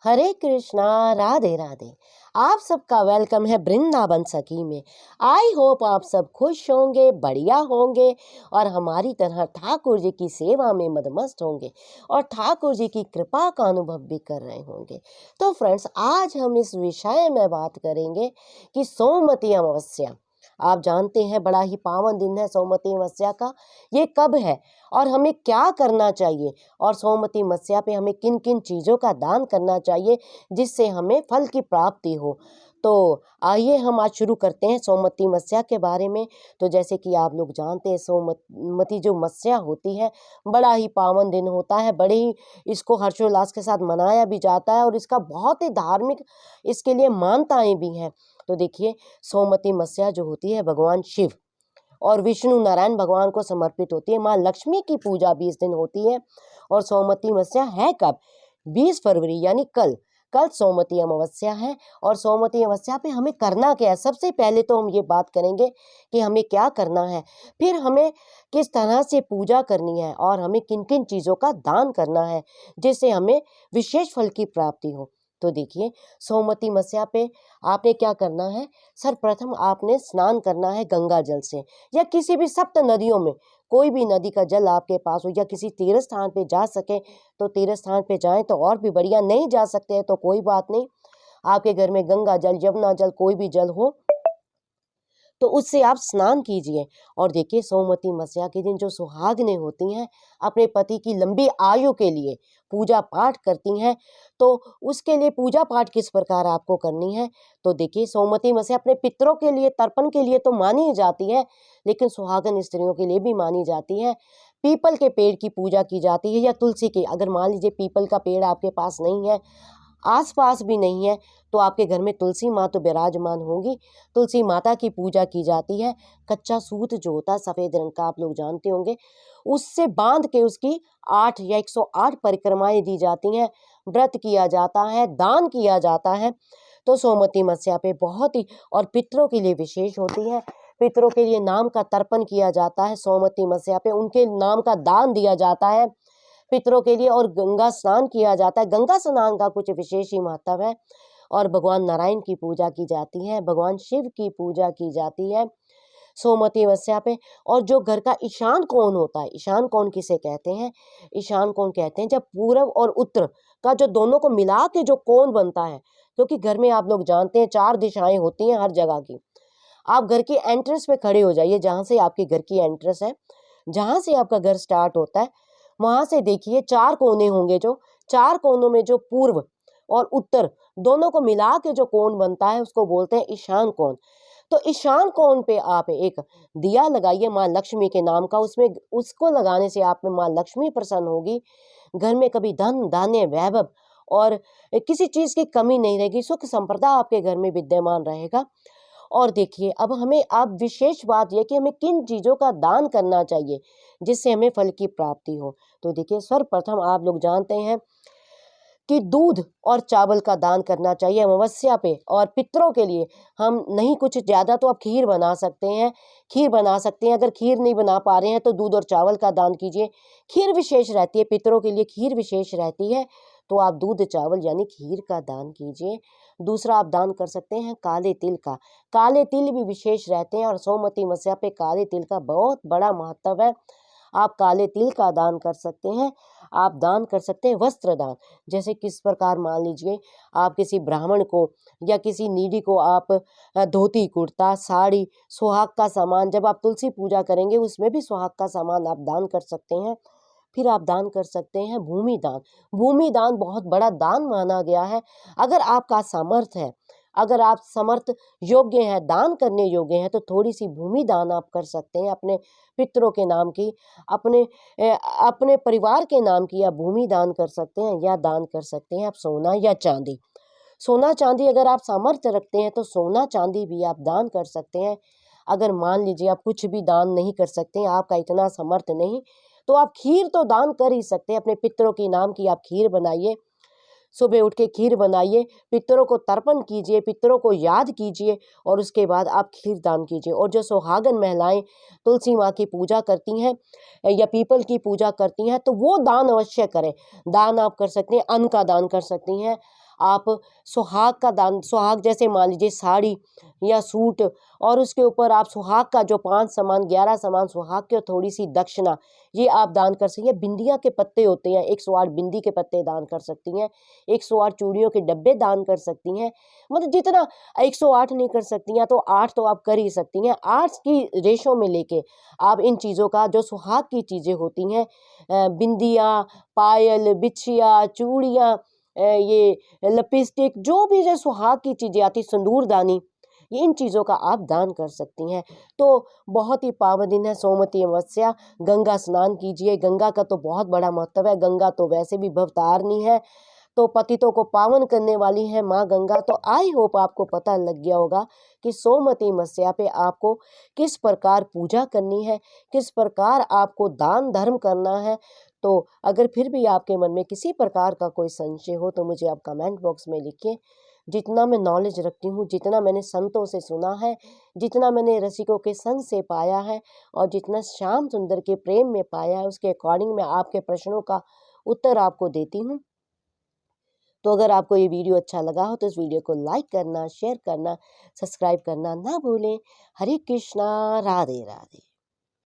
हरे कृष्णा, राधे राधे। आप सबका वेलकम है वृंदावन सखी में। आई होप आप सब खुश होंगे, बढ़िया होंगे और हमारी तरह ठाकुर जी की सेवा में मदमस्त होंगे और ठाकुर जी की कृपा का अनुभव भी कर रहे होंगे। तो फ्रेंड्स, आज हम इस विषय में बात करेंगे कि सोमवती अमावस्या। आप जानते हैं बड़ा ही पावन दिन है सोमवती अमावस्या का। ये कब है और हमें क्या करना चाहिए और सोमवती अमावस्या पे हमें किन किन चीज़ों का दान करना चाहिए जिससे हमें फल की प्राप्ति हो। तो आइए हम आज शुरू करते हैं सोमवती अमावस्या के बारे में। तो जैसे कि आप लोग जानते हैं सोमवती जो अमावस्या होती है बड़ा ही पावन दिन होता है, बड़े ही इसको हर्षोल्लास के साथ मनाया भी जाता है और इसका बहुत ही धार्मिक इसके लिए मान्यताएं भी हैं। तो देखिए, सोमवती अमावस्या जो होती है भगवान शिव और विष्णु नारायण भगवान को समर्पित होती है। माँ लक्ष्मी की पूजा भी इस दिन होती है। और सोमवती अमावस्या है कब? 20 फरवरी यानी कल। कल सोमवती अमावस्या है। और सोमवती अमावस्या पे हमें करना क्या है? सबसे पहले तो हम ये बात करेंगे कि हमें क्या करना है, फिर हमें किस तरह से पूजा करनी है और हमें किन किन चीज़ों का दान करना है जिससे हमें विशेष फल की प्राप्ति हो। तो देखिए, सोमवती अमावस्या पे आपने क्या करना है? सर्वप्रथम आपने स्नान करना है गंगा जल से या किसी भी सप्त नदियों में। कोई भी नदी का जल आपके पास हो या किसी तीर्थ स्थान पे जा सके तो तीर्थ स्थान पे जाएं तो और भी बढ़िया। नहीं जा सकते हैं तो कोई बात नहीं, आपके घर में गंगा जल, यमुना जल, कोई भी जल हो तो उससे आप स्नान कीजिए। और देखिए, सोमवती अमावस्या के दिन जो सुहागिनें होती हैं अपने पति की लंबी आयु के लिए पूजा पाठ करती हैं। तो उसके लिए पूजा पाठ किस प्रकार आपको करनी है? तो देखिए, सोमवती अमावस्या अपने पितरों के लिए, तर्पण के लिए तो मानी जाती है, लेकिन सुहागन स्त्रियों के लिए भी मानी जाती है। पीपल के पेड़ की पूजा की जाती है या तुलसी की। अगर मान लीजिए पीपल का पेड़ आपके पास नहीं है, आसपास भी नहीं है, तो आपके घर में तुलसी माँ तो विराजमान होंगी। तुलसी माता की पूजा की जाती है। कच्चा सूत जो होता है सफ़ेद रंग का, आप लोग जानते होंगे, उससे बांध के उसकी 8 या 108 परिक्रमाएं दी जाती हैं। व्रत किया जाता है, दान किया जाता है। तो सोमवती अमावस्या पे बहुत ही, और पितरों के लिए विशेष होती है। पितरों के लिए नाम का तर्पण किया जाता है सोमवती अमावस्या पे, उनके नाम का दान दिया जाता है पितरों के लिए। और गंगा स्नान किया जाता है। गंगा स्नान का कुछ विशेष ही महत्व है। और भगवान नारायण की पूजा की जाती है, भगवान शिव की पूजा की जाती है सोमवती अमावस्या पे। और जो घर का ईशान कोण होता है, ईशान कोण किसे कहते हैं? ईशान कोण कहते हैं जब पूरब और उत्तर का जो दोनों को मिला के जो कोण बनता है। क्योंकि घर में आप लोग जानते हैं 4 दिशाएं होती हैं हर जगह की। आप घर की एंट्रेंस पे खड़े हो जाइए, जहाँ से आपके घर की एंट्रेंस है, जहाँ से आपका घर स्टार्ट होता है, वहां से देखिए 4 कोने होंगे। जो 4 कोनों में जो पूर्व और उत्तर दोनों को मिला के जो कोण बनता है उसको बोलते हैं ईशान कोण। तो ईशान कोण पे आप एक दिया लगाइए माँ लक्ष्मी के नाम का। उसमें उसको लगाने से आप में माँ लक्ष्मी प्रसन्न होगी। घर में कभी धन धान्य वैभव और किसी चीज की कमी नहीं रहेगी। सुख संपदा आपके घर में विद्यमान रहेगा। और देखिए, अब विशेष बात यह कि हमें किन चीज़ों का दान करना चाहिए जिससे हमें फल की प्राप्ति हो। तो देखिए, सर्वप्रथम आप लोग जानते हैं कि दूध और चावल का दान करना चाहिए अमावस्या पे। और पितरों के लिए हम नहीं, कुछ ज़्यादा तो आप खीर बना सकते हैं, खीर बना सकते हैं। अगर खीर नहीं बना पा रहे हैं तो दूध और चावल का दान कीजिए। खीर विशेष रहती है, पितरों के लिए खीर विशेष रहती है, तो आप दूध चावल यानी खीर का दान कीजिए। दूसरा आप दान कर सकते हैं काले तिल का। काले तिल भी विशेष रहते हैं और सोमवती अमावस्या पे काले तिल का बहुत बड़ा महत्व है। आप काले तिल का दान कर सकते हैं। आप दान कर सकते हैं वस्त्र दान। जैसे किस प्रकार, मान लीजिए आप किसी ब्राह्मण को या किसी नीडी को आप धोती कुर्ता साड़ी सुहाग का सामान, जब आप तुलसी पूजा करेंगे उसमें भी सुहाग का सामान आप दान कर सकते हैं। फिर आप दान कर सकते हैं भूमि दान। भूमि दान बहुत बड़ा दान माना गया है। अगर आपका सामर्थ्य है, अगर आप समर्थ योग्य हैं, दान करने योग्य हैं, तो थोड़ी सी भूमि दान आप कर सकते हैं अपने पितरों के नाम की, अपने अपने परिवार के नाम की। आप भूमि दान कर सकते हैं या दान कर सकते हैं आप सोना या चांदी। सोना चांदी अगर आप सामर्थ्य रखते हैं तो सोना चांदी भी आप दान कर सकते हैं। अगर मान लीजिए आप कुछ भी दान नहीं कर सकते हैं, आपका इतना सामर्थ्य नहीं, तो आप खीर तो दान कर ही सकते हैं। अपने पितरों के नाम की आप खीर बनाइए, सुबह उठ के खीर बनाइए, पितरों को तर्पण कीजिए, पितरों को याद कीजिए और उसके बाद आप खीर दान कीजिए। और जो सुहागन महिलाएं तुलसी माँ की पूजा करती हैं या पीपल की पूजा करती हैं तो वो दान अवश्य करें। दान आप कर सकते हैं, अन्न का दान कर सकती हैं। आप सुहाग का दान, सुहाग जैसे मान लीजिए साड़ी या सूट, और उसके ऊपर आप सुहाग का जो 5 सामान 11 सामान सुहाग के, थोड़ी सी दक्षिणा, ये आप दान कर सकती हैं। बिंदिया के पत्ते होते हैं, 108 बिंदी के पत्ते दान कर सकती हैं, 108 चूड़ियों के डब्बे दान कर सकती हैं। मतलब जितना 108 नहीं कर सकती हैं तो 8 तो आप कर ही सकती हैं। 8 की रेशो में लेके आप इन चीज़ों का, जो सुहाग की चीज़ें होती हैं, बिंदिया, पायल, बिछिया, चूड़ियाँ, ये लिपस्टिक, जो भी जो सुहाग की चीज़ें आती, सिंदूरदानी, ये इन चीज़ों का आप दान कर सकती हैं। तो बहुत ही पावन दिन है सोमवती अमावस्या, गंगा स्नान कीजिए। गंगा का तो बहुत बड़ा महत्व है, गंगा तो वैसे भी भवतारिणी है, तो पतितों को पावन करने वाली है माँ गंगा। तो आई होप आपको पता लग गया होगा कि सोमवती अमावस्या पे आपको किस प्रकार पूजा करनी है, किस प्रकार आपको दान धर्म करना है। तो अगर फिर भी आपके मन में किसी प्रकार का कोई संशय हो तो मुझे आप कमेंट बॉक्स में लिखिए। जितना मैं नॉलेज रखती हूँ, जितना मैंने संतों से सुना है, जितना मैंने रसिकों के संग से पाया है, और जितना श्याम सुंदर के प्रेम में पाया है, उसके अकॉर्डिंग मैं आपके प्रश्नों का उत्तर आपको देती हूँ। तो अगर आपको ये वीडियो अच्छा लगा हो तो इस वीडियो को लाइक करना, शेयर करना, सब्सक्राइब करना ना भूलें। हरे कृष्णा, राधे राधे।